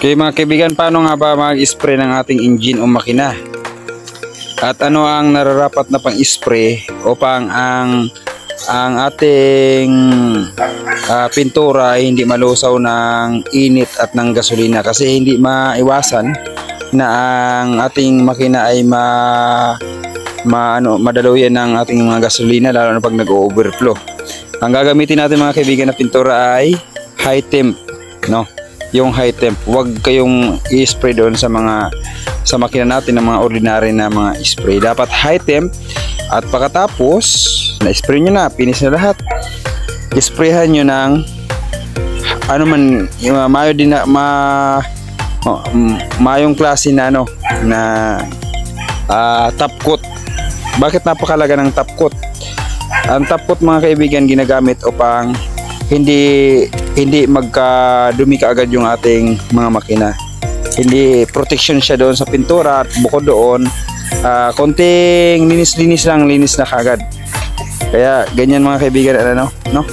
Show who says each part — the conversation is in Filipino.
Speaker 1: Okay mga kaibigan, paano nga ba mag-spray ng ating engine o makina? At ano ang nararapat na pang-spray upang ang ating pintura ay hindi malusaw ng init at ng gasolina, kasi hindi maiwasan na ang ating makina ay madaluyan ng ating mga gasolina, lalo na pag nag-overflow. Ang gagamitin natin mga kaibigan na pintura ay high temp, no? Yung high temp, huwag kayong i-spray doon sa makina natin ng mga ordinary na mga spray. Dapat high temp, at pagkatapos na-spray nyo na, finish na lahat, isprayhan nyo ng ano man, mayo din na mayong klase na top coat. Bakit napakalaga ng top coat? Ang top coat mga kaibigan ginagamit upang hindi magkadumi kaagad yung ating mga makina. Hindi protection siya doon sa pintura, at bukod doon konting linis na kaagad. Kaya ganyan mga kaibigan, no?